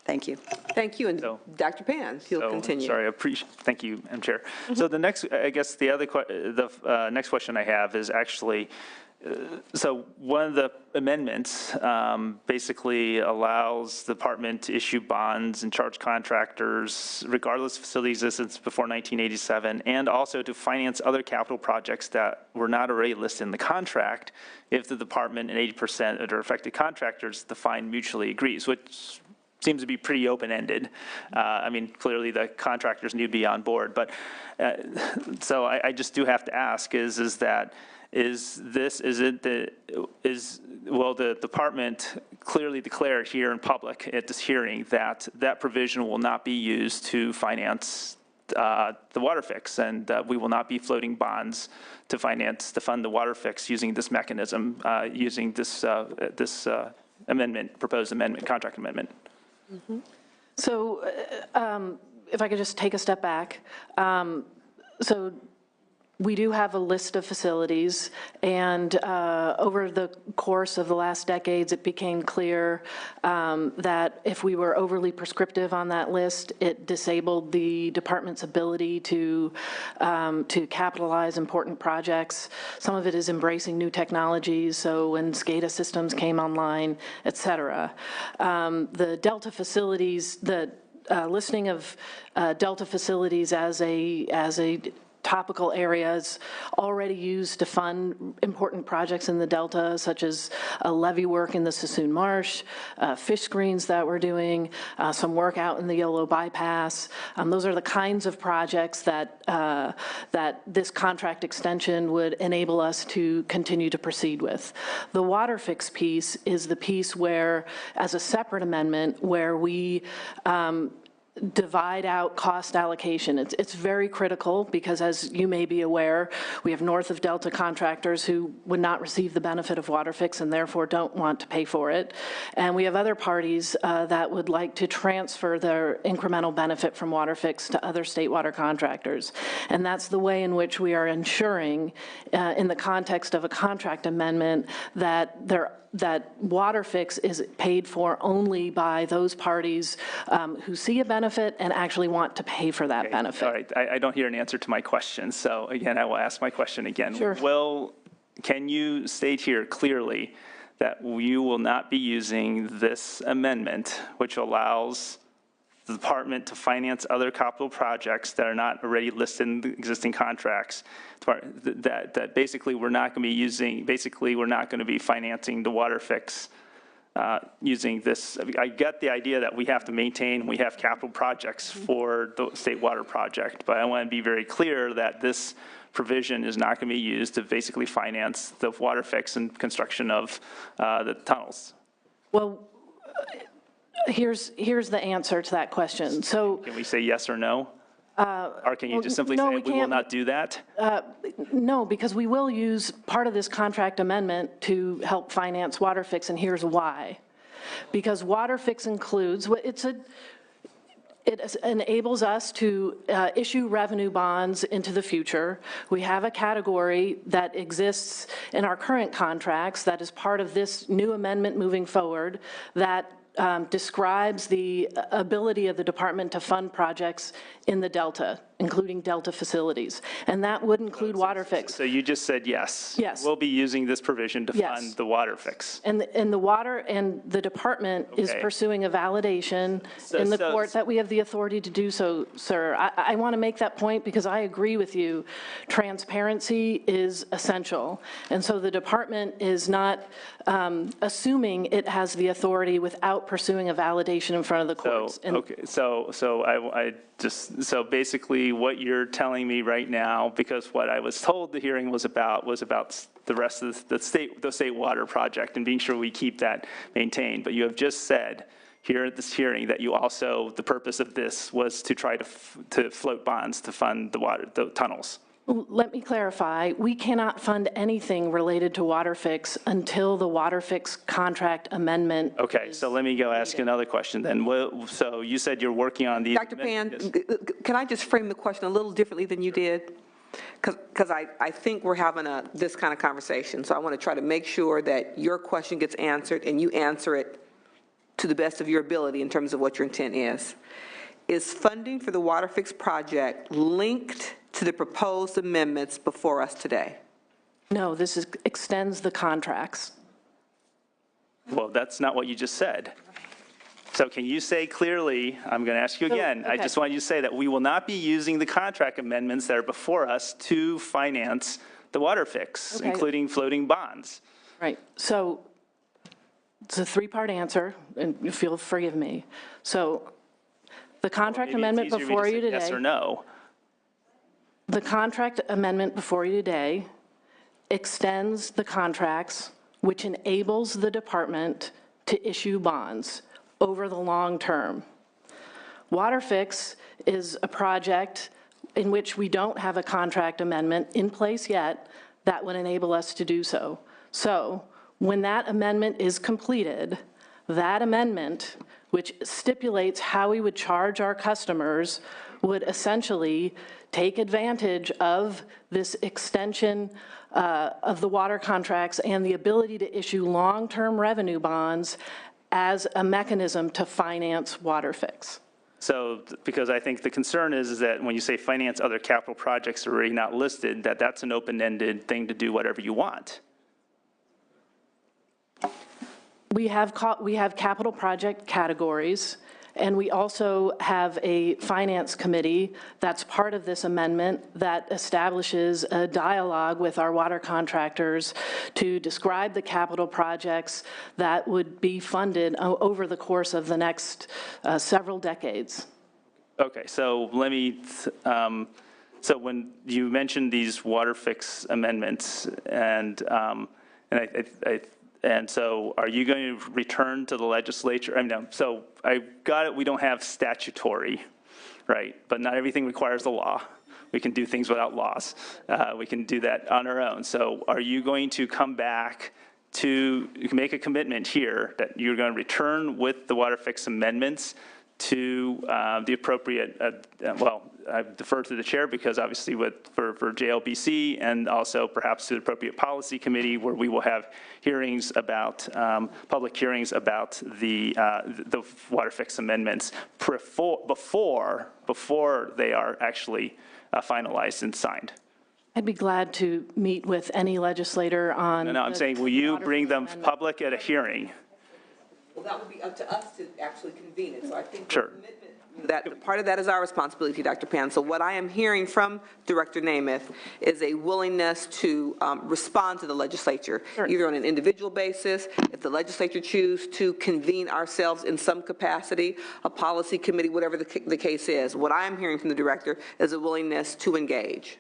Thank you. Thank you, and So- Dr. Pan, you'll continue. Sorry, thank you, Madam Chair. So the next, I guess the other, next question I have is actually, so one of the amendments basically allows the department to issue bonds and charge contractors regardless of facility existence before 1987, and also to finance other capital projects that were not already listed in the contract if the department and 80% of their affected contractors defined mutually agrees, which seems to be pretty open-ended. I mean, clearly the contractors need to be on board, but so I just do have to ask: will the department clearly declare here in public at this hearing that that provision will not be used to finance the water fix, and we will not be floating bonds to fund the water fix using this mechanism, using this amendment, proposed amendment, contract amendment? Mm-hmm. So if I could just take a step back. So we do have a list of facilities, and over the course of the last decades, it became clear that if we were overly prescriptive on that list, it disabled the department's ability to capitalize important projects. Some of it is embracing new technologies, so when SCADA systems came online, et cetera. The Delta facilities, the listing of Delta facilities as a topical areas already used to fund important projects in the Delta, such as levee work in the Sassoon Marsh, fish screens that we're doing, some work out in the Yolo bypass. Those are the kinds of projects that that this contract extension would enable us to continue to proceed with. The water fix piece is the piece where, as a separate amendment, where we divide out cost allocation. It's very critical because, as you may be aware, we have north of Delta contractors who would not receive the benefit of water fix and therefore don't want to pay for it. And we have other parties that would like to transfer their incremental benefit from water fix to other state water contractors. And that's the way in which we are ensuring, in the context of a contract amendment, that water fix is paid for only by those parties who see a benefit and actually want to pay for that benefit. All right, I don't hear an answer to my question, so again, I will ask my question again. Sure. Can you state here clearly that you will not be using this amendment, which allows the department to finance other capital projects that are not already listed in the existing contracts, that basically we're not going to be using, basically we're not going to be financing the water fix using this? I get the idea that we have to maintain, we have capital projects for the state water project, but I want to be very clear that this provision is not going to be used to basically finance the water fix and construction of the tunnels. Well, here's the answer to that question. So can we say yes or no? Or can you just simply say we will not do that? No, because we will use part of this contract amendment to help finance water fix, and here's why. Because water fix includes, it enables us to issue revenue bonds into the future. We have a category that exists in our current contracts that is part of this new amendment moving forward that describes the ability of the department to fund projects in the Delta, including Delta facilities. And that would include water fix. So you just said yes. Yes. We'll be using this provision to fund the water fix. And the water and the department is pursuing a validation in the court that we have the authority to do so, sir. I want to make that point because I agree with you. Transparency is essential. And so the department is not assuming it has the authority without pursuing a validation in front of the courts. So basically what you're telling me right now, because what I was told the hearing was about the rest of the state water project and being sure we keep that maintained. But you have just said here at this hearing that you also, the purpose of this was to try to float bonds to fund the tunnels. Let me clarify. We cannot fund anything related to water fix until the water fix contract amendment. Okay, so let me go ask another question then. So you said you're working on these. Dr. Pan, can I just frame the question a little differently than you did? Because I think we're having this kind of conversation, so I want to try to make sure that your question gets answered and you answer it to the best of your ability in terms of what your intent is funding for the water fix project linked to the proposed amendments before us today? No, this extends the contracts. Well, that's not what you just said. So can you say clearly, I'm going to ask you again, I okay. just want you to say that we will not be using the contract amendments that are before us to finance the water fix, Okay. including floating bonds. Right, so it's a three-part answer, and you feel free of me. So the contract Maybe it's amendment easier for before to you say yes today, or no. the contract amendment before you today extends the contracts, which enables the department to issue bonds over the long term. Water fix is a project in which we don't have a contract amendment in place yet that would enable us to do so. So when that amendment is completed, that amendment, which stipulates how we would charge our customers, would essentially take advantage of this extension of the water contracts and the ability to issue long-term revenue bonds as a mechanism to finance water fix. So, because I think the concern is that when you say finance other capital projects that are already not listed, that's an open-ended thing to do whatever you want. We have capital project categories, and we also have a finance committee that's part of this amendment that establishes a dialogue with our water contractors to describe the capital projects that would be funded over the course of the next several decades. Okay, so let me, so when you mentioned these water fix amendments, and so are you going to return to the legislature? I mean, no, so I got it, we don't have statutory, right? But not everything requires a law. We can do things without laws. We can do that on our own. So are you going to come back to make a commitment here that you're going to return with the water fix amendments to the appropriate, well, I defer to the chair because obviously for JLBC, and also perhaps to the appropriate policy committee where we will have hearings about, public hearings about the water fix amendments before they are actually finalized and signed. I'd be glad to meet with any legislator on. No, I'm saying, will you bring them public at a hearing? Well, that would be up to us to actually convene it, so I think Sure. that part of that is our responsibility, Dr. Pan. So what I am hearing from Director Namath is a willingness to respond to the legislature, either on an individual basis, if the legislature choose to convene ourselves in some capacity, a policy committee, whatever the case is. What I am hearing from the director is a willingness to engage.